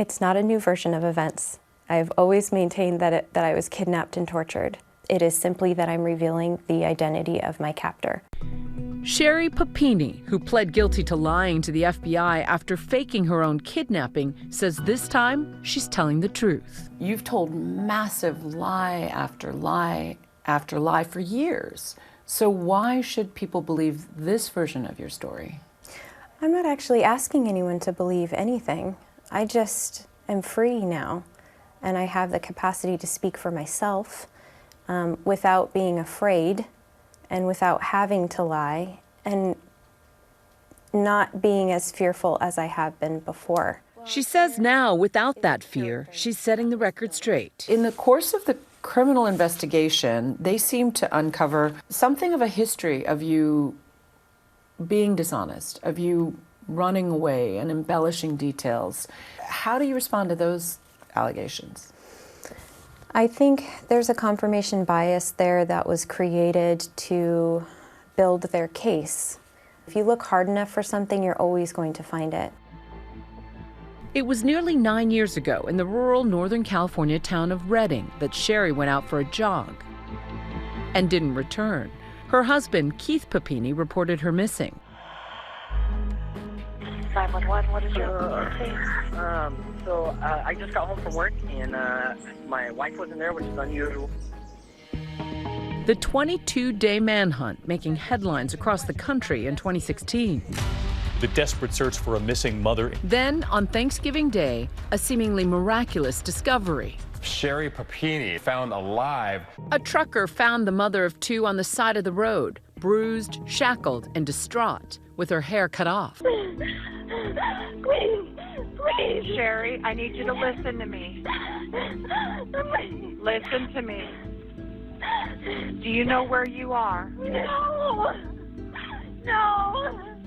It's not a new version of events. I've always maintained that I was kidnapped and tortured. It is simply that I'm revealing the identity of my captor. Sherri Papini, who pled guilty to lying to the FBI after faking her own kidnapping, says this time she's telling the truth. You've told massive lie after lie after lie for years. So why should people believe this version of your story? I'm not actually asking anyone to believe anything. I just am free now, and I have the capacity to speak for myself without being afraid and without having to lie, and not being as fearful as I have been before. She says now, without that fear, she's setting the record straight. In the course of the criminal investigation, they seem to uncover something of a history of you being dishonest, of you running away and embellishing details. How do you respond to those allegations? I think there's a confirmation bias there that was created to build their case. If you look hard enough for something, you're always going to find it. It was nearly 9 years ago in the rural Northern California town of Redding that Sherri went out for a jog and didn't return. Her husband, Keith Papini, reported her missing. 911, what is your case? I just got home from work and my wife wasn't there, which is unusual. The 22-day manhunt making headlines across the country in 2016. The desperate search for a missing mother. Then, on Thanksgiving Day, a seemingly miraculous discovery. Sherri Papini found alive. A trucker found the mother of two on the side of the road, bruised, shackled, and distraught, with her hair cut off. Please, Sherri, I need you to listen to me. Listen to me. Do you know where you are? No.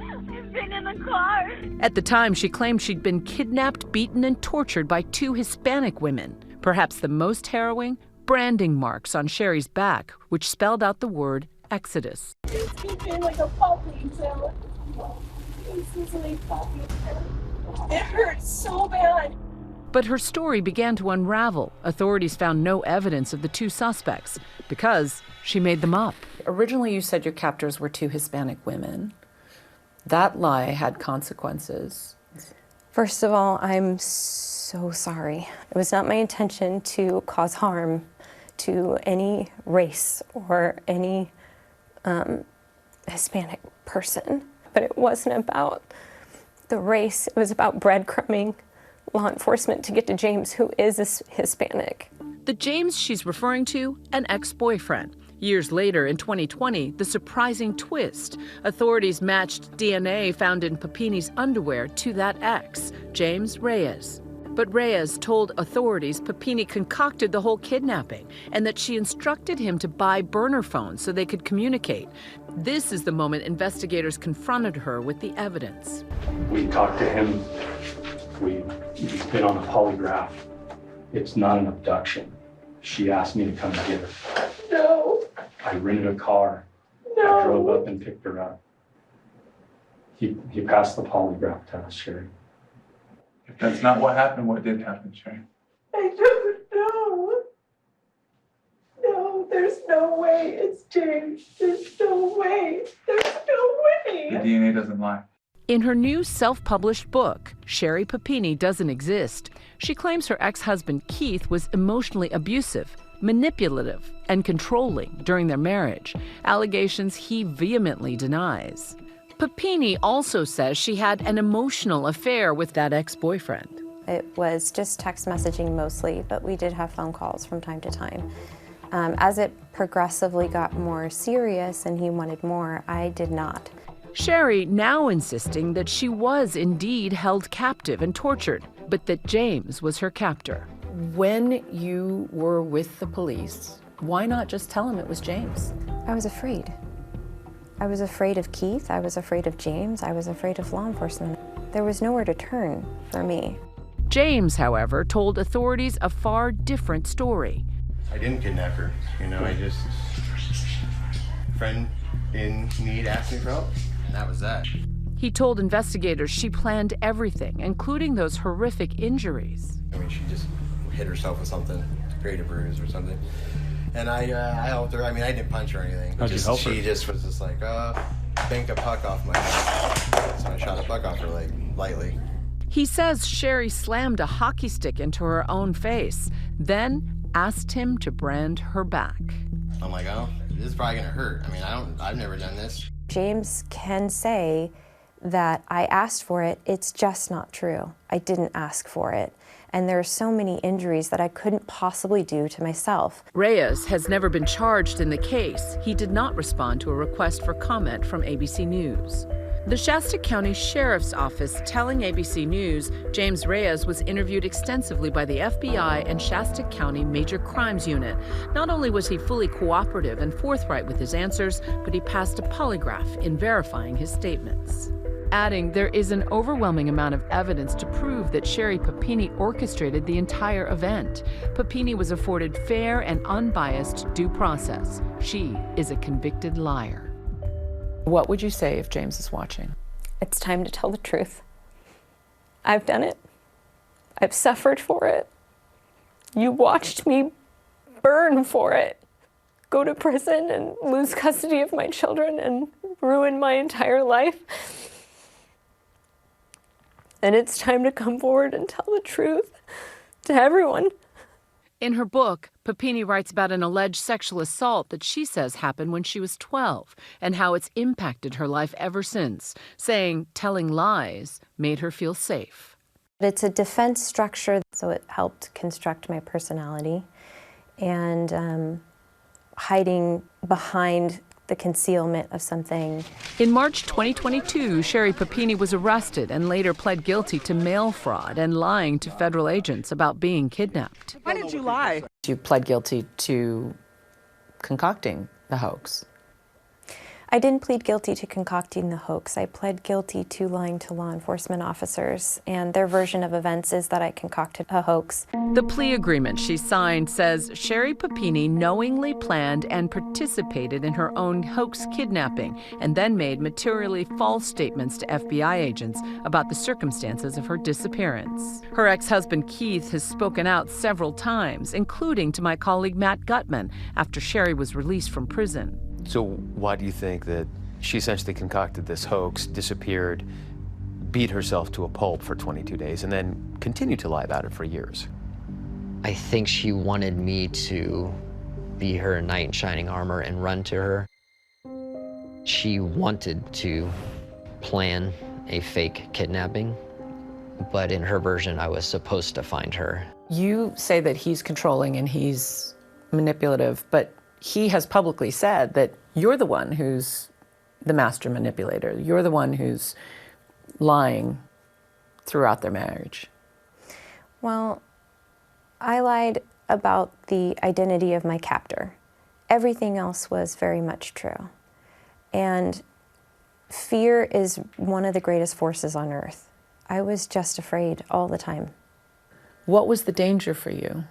I've been in the car. At the time, she claimed she'd been kidnapped, beaten, and tortured by two Hispanic women. Perhaps the most harrowing, branding marks on Sherri's back, which spelled out the word Exodus. It's been like a puppy, so this is like puppy. It hurts so bad. But her story began to unravel. Authorities found no evidence of the two suspects because she made them up. Originally, you said your captors were two Hispanic women. That lie had consequences. First of all, I'm so sorry. It was not my intention to cause harm to any race or any Hispanic person. But it wasn't about the race. It was about breadcrumbing law enforcement to get to James, who is Hispanic. The James she's referring to, an ex-boyfriend. Years later, in 2020, the surprising twist. Authorities matched DNA found in Papini's underwear to that ex, James Reyes. But Reyes told authorities Papini concocted the whole kidnapping and that she instructed him to buy burner phones so they could communicate. This is the moment investigators confronted her with the evidence. We talked to him. We did on a polygraph. It's not an abduction. She asked me to come get her. No. I rented a car. No. I drove up and picked her up. He passed the polygraph test, Sherri. If that's not what happened, what did happen, Sherri? I don't know. No, there's no way it's James. There's no way. There's no way. The DNA doesn't lie. In her new self-published book, Sherri Papini Doesn't Exist, she claims her ex-husband Keith was emotionally abusive, manipulative, and controlling during their marriage, allegations he vehemently denies. Papini also says she had an emotional affair with that ex-boyfriend. It was just text messaging mostly, but we did have phone calls from time to time. As it progressively got more serious and he wanted more, I did not. Sherri now insisting that she was indeed held captive and tortured, but that James was her captor. When you were with the police, why not just tell him it was James? I was afraid. I was afraid of Keith, I was afraid of James, I was afraid of law enforcement. There was nowhere to turn for me. James, however, told authorities a far different story. I didn't kidnap her, I just, a friend in need asked me for help, and that was that. He told investigators she planned everything, including those horrific injuries. I mean, she just hit herself with something to create a bruise or something. And I helped her. I mean, I didn't punch her or anything. How'd you help her? She just was just like, bank a puck off my head. So I shot a puck off her leg, lightly. He says Sherri slammed a hockey stick into her own face, then asked him to brand her back. I'm like, oh, this is probably gonna hurt. I mean, I've never done this. James can say that I asked for it. It's just not true. I didn't ask for it. And there are so many injuries that I couldn't possibly do to myself. Reyes has never been charged in the case. He did not respond to a request for comment from ABC News. The Shasta County Sheriff's Office telling ABC News James Reyes was interviewed extensively by the FBI and Shasta County Major Crimes Unit. Not only was he fully cooperative and forthright with his answers, but he passed a polygraph in verifying his statements. Adding, there is an overwhelming amount of evidence to prove that Sherri Papini orchestrated the entire event. Papini was afforded fair and unbiased due process. She is a convicted liar. What would you say if James is watching? It's time to tell the truth. I've done it. I've suffered for it. You watched me burn for it. Go to prison and lose custody of my children and ruin my entire life. And it's time to come forward and tell the truth to everyone. In her book, Papini writes about an alleged sexual assault that she says happened when she was 12 and how it's impacted her life ever since, saying telling lies made her feel safe. It's a defense structure, so it helped construct my personality, and hiding behind the concealment of something. In March 2022, Sherri Papini was arrested and later pled guilty to mail fraud and lying to federal agents about being kidnapped. Why did you lie? You pled guilty to concocting the hoax. I didn't plead guilty to concocting the hoax. I pled guilty to lying to law enforcement officers, and their version of events is that I concocted a hoax. The plea agreement she signed says Sherri Papini knowingly planned and participated in her own hoax kidnapping and then made materially false statements to FBI agents about the circumstances of her disappearance. Her ex-husband Keith has spoken out several times, including to my colleague Matt Gutman, after Sherri was released from prison. So why do you think that she essentially concocted this hoax, disappeared, beat herself to a pulp for 22 days, and then continued to lie about it for years? I think she wanted me to be her knight in shining armor and run to her. She wanted to plan a fake kidnapping, but in her version, I was supposed to find her. You say that he's controlling and he's manipulative, but he has publicly said that you're the one who's the master manipulator. You're the one who's lying throughout their marriage. Well, I lied about the identity of my captor. Everything else was very much true. And fear is one of the greatest forces on earth. I was just afraid all the time. What was the danger for you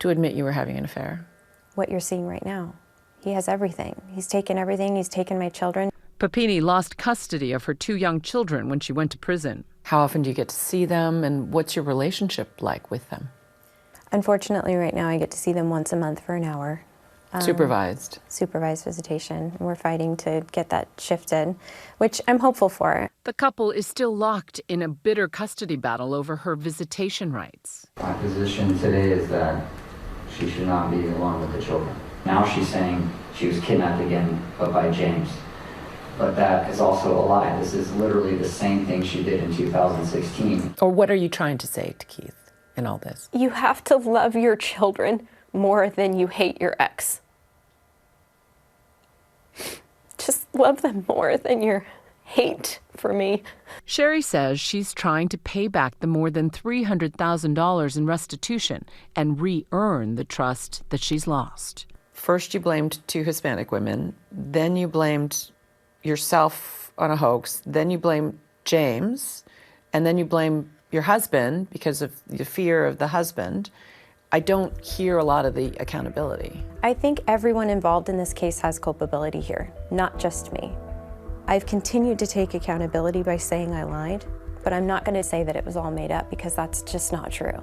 to admit you were having an affair? What you're seeing right now. He has everything. He's taken everything. He's taken my children. Papini lost custody of her 2 young children when she went to prison. How often do you get to see them, and what's your relationship like with them? Unfortunately, right now I get to see them once a month for an hour. Supervised? Supervised visitation. We're fighting to get that shifted, which I'm hopeful for. The couple is still locked in a bitter custody battle over her visitation rights. My position today is that she should not be along with the children. Now she's saying she was kidnapped again, but by James. But that is also a lie. This is literally the same thing she did in 2016. Or what are you trying to say to Keith in all this? You have to love your children more than you hate your ex. Just love them more than your hate for me. Sherri says she's trying to pay back the more than $300,000 in restitution and re-earn the trust that she's lost. First you blamed 2 Hispanic women, then you blamed yourself on a hoax, then you blame James, and then you blame your husband because of the fear of the husband. I don't hear a lot of the accountability. I think everyone involved in this case has culpability here, not just me. I've continued to take accountability by saying I lied, but I'm not going to say that it was all made up because that's just not true.